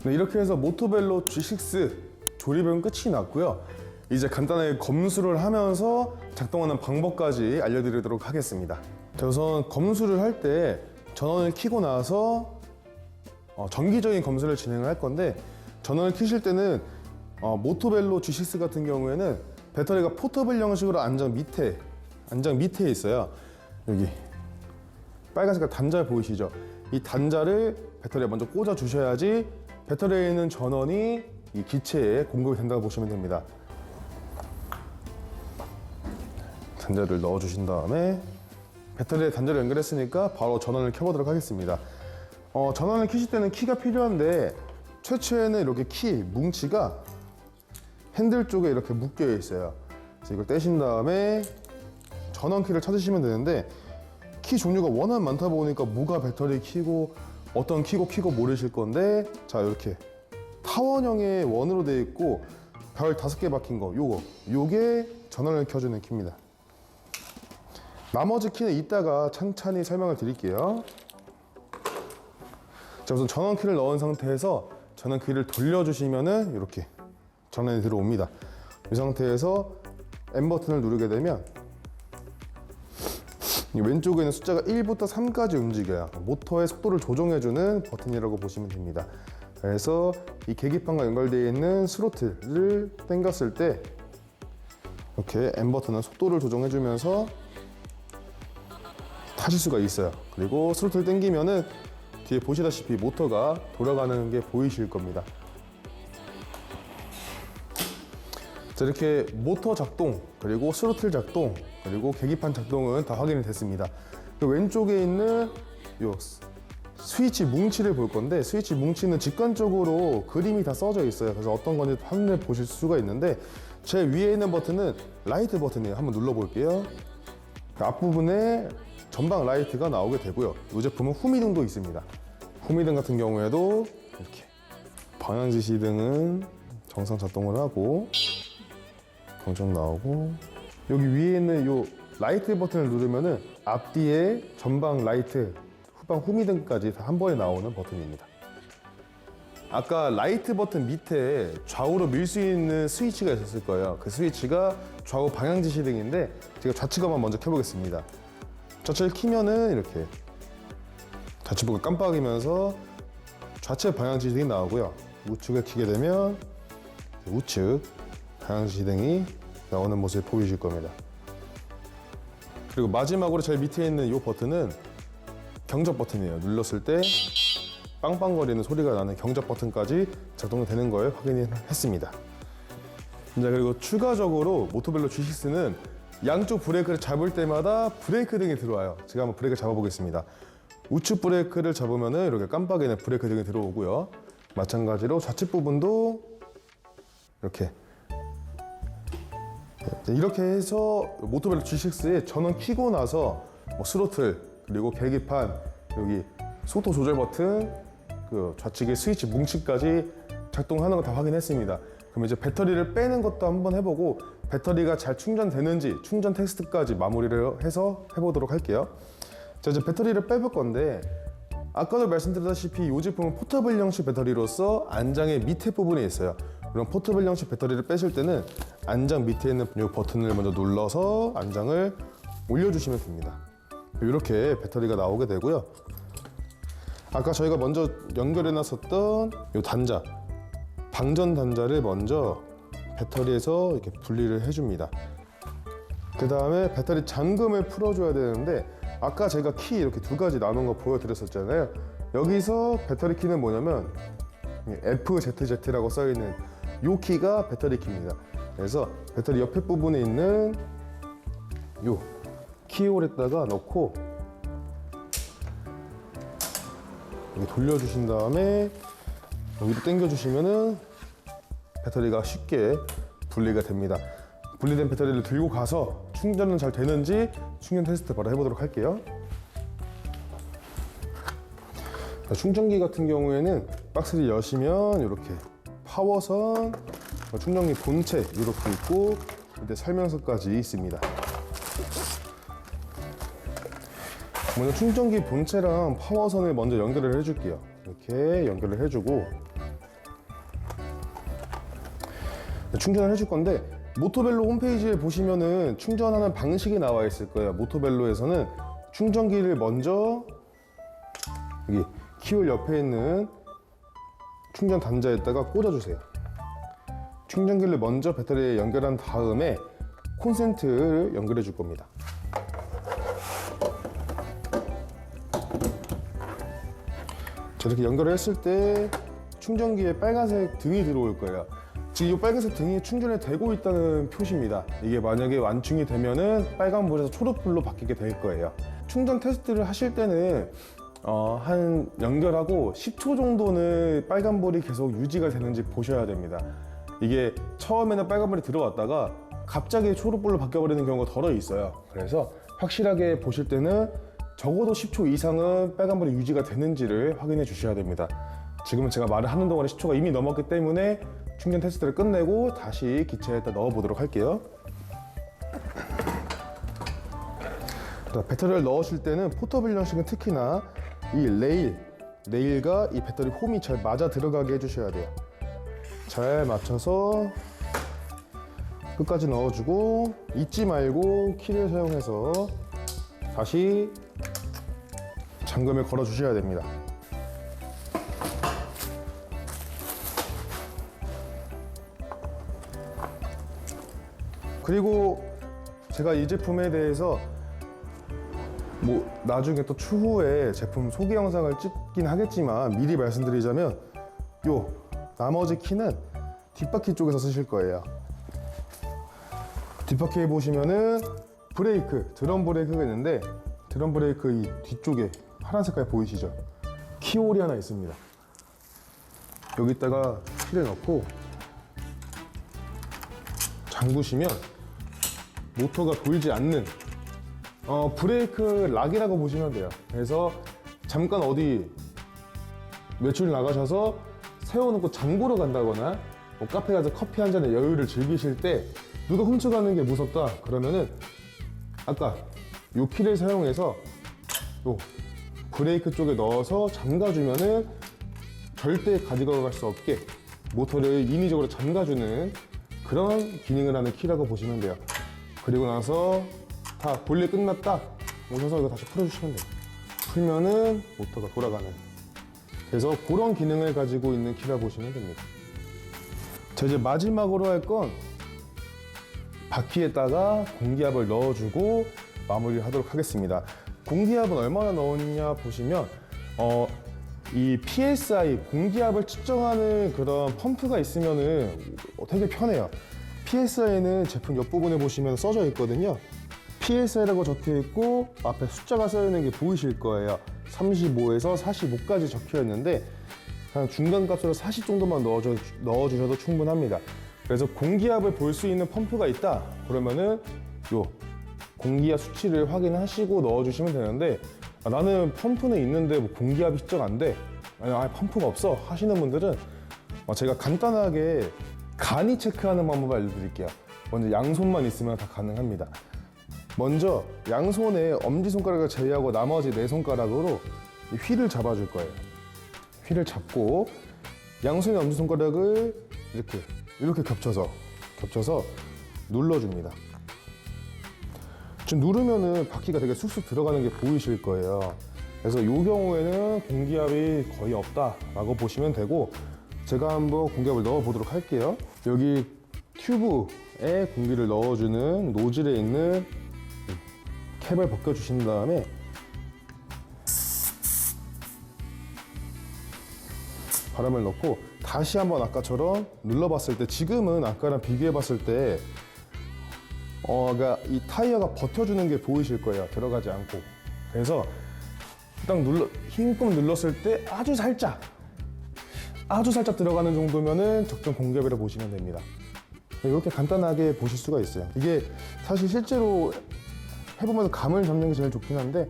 네, 이렇게 해서 모토벨로 G6 조립은 끝이 났고요. 이제 간단하게 검수를 하면서 작동하는 방법까지 알려드리도록 하겠습니다. 자, 우선 검수를 할 때 전원을 켜고 나서 정기적인 검수를 진행을 할 건데, 전원을 켜실 때는 모토벨로 G6 같은 경우에는 배터리가 포터블 형식으로 안장 밑에 있어요. 여기 빨간색깔 단자 보이시죠? 이 단자를 배터리에 먼저 꽂아 주셔야지 배터리에 있는 전원이 이 기체에 공급이 된다고 보시면 됩니다. 단자를 넣어 주신 다음에 배터리에 단자를 연결했으니까 바로 전원을 켜보도록 하겠습니다. 전원을 켜실 때는 키가 필요한데, 최초에는 이렇게 키 뭉치가 핸들 쪽에 이렇게 묶여 있어요. 그래서 이걸 떼신 다음에 전원 키를 찾으시면 되는데, 키 종류가 워낙 많다 보니까 뭐가 배터리 키고 어떤 키고 모르실 건데, 자, 이렇게 타원형의 원으로 되어 있고 별 5개 박힌 거, 요게 전원을 켜주는 키입니다. 나머지 키는 이따가 찬찬히 설명을 드릴게요. 자, 우선 전원 키를 넣은 상태에서 전원 키를 돌려주시면은 이렇게 전원이 들어옵니다. 이 상태에서 M 버튼을 누르게 되면 이 왼쪽에 있는 숫자가 1부터 3까지 움직여요. 모터의 속도를 조정해주는 버튼이라고 보시면 됩니다. 그래서 이 계기판과 연결되어 있는 스로틀을 당겼을 때 이렇게 M 버튼은 속도를 조정해주면서 타실 수가 있어요. 그리고 스로틀 당기면은 뒤에 보시다시피 모터가 돌아가는 게 보이실 겁니다. 자, 이렇게 모터 작동, 그리고 스로틀 작동, 그리고 계기판 작동은 다 확인이 됐습니다. 그 왼쪽에 있는 요 스위치 뭉치를 볼 건데, 스위치 뭉치는 직관적으로 그림이 다 써져 있어요. 그래서 어떤 건지 한눈에 보실 수가 있는데, 제 위에 있는 버튼은 라이트 버튼이에요. 한번 눌러 볼게요. 그 앞부분에 전방 라이트가 나오게 되고요. 이 제품은 후미등도 있습니다. 후미등 같은 경우에도 이렇게 방향 지시등은 정상 작동을 하고 경적 나오고, 여기 위에 있는 요 라이트 버튼을 누르면은 앞뒤에 전방 라이트, 후방 후미등까지 다 한 번에 나오는 버튼입니다. 아까 라이트 버튼 밑에 좌우로 밀 수 있는 스위치가 있었을 거예요. 그 스위치가 좌우 방향 지시등인데, 제가 좌측어만 먼저 켜보겠습니다. 좌측을 키면은 이렇게 좌측부가 깜빡이면서 좌측 방향 지시등이 나오고요. 우측을 키게 되면 우측 방향 지시등이 나오는 모습이 보이실 겁니다. 그리고 마지막으로 제일 밑에 있는 이 버튼은 경적 버튼이에요. 눌렀을 때 빵빵거리는 소리가 나는 경적 버튼까지 작동되는 걸 확인했습니다. 자, 그리고 추가적으로 모토벨로 G6는 양쪽 브레이크를 잡을 때마다 브레이크 등이 들어와요. 제가 한번 브레이크 잡아보겠습니다. 우측 브레이크를 잡으면은 이렇게 깜빡이는 브레이크 등이 들어오고요. 마찬가지로 좌측 부분도 이렇게 해서 모토벨로 G6에 전원 켜고 나서 스로틀, 그리고 계기판, 여기 속도 조절 버튼, 그 좌측의 스위치 뭉치까지 작동하는 거 다 확인했습니다. 그럼 이제 배터리를 빼는 것도 한번 해보고, 배터리가 잘 충전되는지 충전 테스트까지 마무리를 해서 해보도록 할게요. 자, 이제 배터리를 빼볼 건데, 아까도 말씀드렸다시피 이 제품은 포터블 형식 배터리로서 안장의 밑에 부분에 있어요. 그럼 포터블 형식 배터리를 빼실 때는 안장 밑에 있는 이 버튼을 먼저 눌러서 안장을 올려주시면 됩니다. 이렇게 배터리가 나오게 되고요. 아까 저희가 먼저 연결해 놨었던 이 단자, 방전 단자를 먼저 배터리에서 이렇게 분리를 해줍니다. 그 다음에 배터리 잠금을 풀어줘야 되는데, 아까 제가 키 이렇게 두 가지 나눈 거 보여드렸었잖아요. 여기서 배터리 키는 뭐냐면 FZZ라고 써있는 이 키가 배터리 키입니다. 그래서 배터리 옆에 부분에 있는 이 키홀에다가 넣고 이렇게 돌려주신 다음에 여기로 당겨주시면은 배터리가 쉽게 분리가 됩니다. 분리된 배터리를 들고 가서 충전은 잘 되는지 충전 테스트 바로 해보도록 할게요. 충전기 같은 경우에는 박스를 여시면 이렇게 파워선, 충전기 본체 이렇게 있고, 밑에 설명서까지 있습니다. 먼저 충전기 본체랑 파워선을 먼저 연결을 해줄게요. 이렇게 연결을 해주고, 충전을 해줄 건데, 모토벨로 홈페이지에 보시면은 충전하는 방식이 나와 있을 거예요. 모토벨로에서는 충전기를 먼저 여기 키홀 옆에 있는 충전 단자에다가 꽂아주세요. 충전기를 먼저 배터리에 연결한 다음에 콘센트를 연결해 줄 겁니다. 자, 이렇게 연결을 했을 때 충전기에 빨간색 등이 들어올 거예요. 지금 이 빨간색 등이 충전이 되고 있다는 표시입니다. 이게 만약에 완충이 되면은 빨간불에서 초록불로 바뀌게 될 거예요. 충전 테스트를 하실 때는 한 연결하고 10초 정도는 빨간불이 계속 유지가 되는지 보셔야 됩니다. 이게 처음에는 빨간불이 들어왔다가 갑자기 초록불로 바뀌어버리는 경우가 덜어 있어요. 그래서 확실하게 보실 때는 적어도 10초 이상은 빨간불이 유지가 되는지를 확인해 주셔야 됩니다. 지금은 제가 말을 하는 동안에 10초가 이미 넘었기 때문에 충전 테스트를 끝내고 다시 기체에다 넣어 보도록 할게요. 배터리를 넣으실 때는 포터블 형식은 특히나 이 레일과 이 배터리 홈이 잘 맞아 들어가게 해주셔야 돼요. 잘 맞춰서 끝까지 넣어주고 잊지 말고 키를 사용해서 다시 잠금을 걸어 주셔야 됩니다. 그리고 제가 이 제품에 대해서 나중에 또 추후에 제품 소개 영상을 찍긴 하겠지만 미리 말씀드리자면 요 나머지 키는 뒷바퀴 쪽에서 쓰실 거예요. 뒷바퀴에 보시면은 브레이크, 드럼 브레이크가 있는데 드럼 브레이크 이 뒤쪽에 파란 색깔 보이시죠? 키홀이 하나 있습니다. 여기다가 키를 넣고 잠그시면 모터가 돌지 않는 브레이크 락이라고 보시면 돼요. 그래서 잠깐 어디 외출 나가셔서 세워놓고 장 보러 간다거나 카페 가서 커피 한 잔의 여유를 즐기실 때 누가 훔쳐가는 게 무섭다 그러면은 아까 요 키를 사용해서 요 브레이크 쪽에 넣어서 잠가주면은 절대 가지고 갈 수 없게 모터를 인위적으로 잠가주는 그런 기능을 하는 키라고 보시면 돼요. 그리고 나서 다 볼일 끝났다 오셔서 이거 다시 풀어주시면 돼요. 풀면은 모터가 돌아가는, 그래서 그런 기능을 가지고 있는 키라 보시면 됩니다. 자, 이제 마지막으로 할 건 바퀴에다가 공기압을 넣어주고 마무리를 하도록 하겠습니다. 공기압은 얼마나 넣었냐 보시면 이 PSI 공기압을 측정하는 그런 펌프가 있으면은 되게 편해요. PSI는 제품 옆부분에 보시면 써져 있거든요. PSI라고 적혀 있고 앞에 숫자가 써 있는 게 보이실 거예요. 35에서 45까지 적혀 있는데 그냥 중간 값으로 40 정도만 넣어주셔도 충분합니다. 그래서 공기압을 볼 수 있는 펌프가 있다 그러면은 요 공기압 수치를 확인하시고 넣어주시면 되는데 나는 펌프는 있는데 뭐 공기압이 측정 안 돼, 아니 펌프가 없어 하시는 분들은 제가 간단하게 간이 체크하는 방법을 알려드릴게요. 먼저 양손만 있으면 다 가능합니다. 먼저 양손에 엄지손가락을 제외하고 나머지 4손가락으로 이 휠을 잡아줄 거예요. 휠을 잡고 양손의 엄지손가락을 이렇게 겹쳐서 눌러줍니다. 지금 누르면은 바퀴가 되게 쑥쑥 들어가는 게 보이실 거예요. 그래서 이 경우에는 공기압이 거의 없다라고 보시면 되고, 제가 한번 공기압을 넣어 보도록 할게요. 여기 튜브에 공기를 넣어주는 노즐에 있는 캡을 벗겨주신 다음에 바람을 넣고 다시 한번 아까처럼 눌러봤을 때, 지금은 아까랑 비교해봤을 때 그러니까 이 타이어가 버텨주는 게 보이실 거예요. 들어가지 않고. 그래서 딱 힘껏 눌렀을 때 아주 살짝 들어가는 정도면은 적정 공기압이라고 보시면 됩니다. 이렇게 간단하게 보실 수가 있어요. 이게 사실 실제로 해보면서 감을 잡는 게 제일 좋긴 한데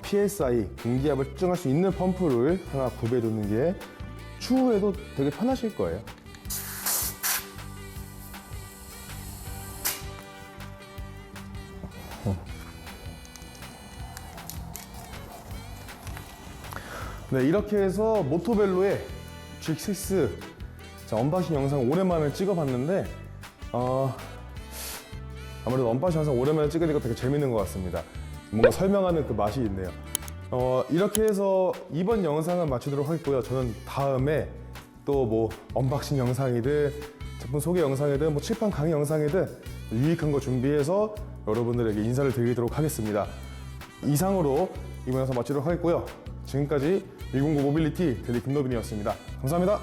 PSI 공기압을 측정할 수 있는 펌프를 하나 구비해 두는 게 추후에도 되게 편하실 거예요. 네, 이렇게 해서 모토벨로의 G6 자, 언박싱 영상 오랜만에 찍어봤는데 아무래도 언박싱 영상 오랜만에 찍으니까 되게 재밌는 것 같습니다. 뭔가 설명하는 그 맛이 있네요. 이렇게 해서 이번 영상은 마치도록 하겠고요. 저는 다음에 또 뭐 언박싱 영상이든 제품 소개 영상이든 뭐 칠판 강의 영상이든 유익한 거 준비해서 여러분들에게 인사를 드리도록 하겠습니다. 이상으로 이번 영상 마치도록 하겠고요. 지금까지 109 모빌리티 대리 김노빈이었습니다. 감사합니다.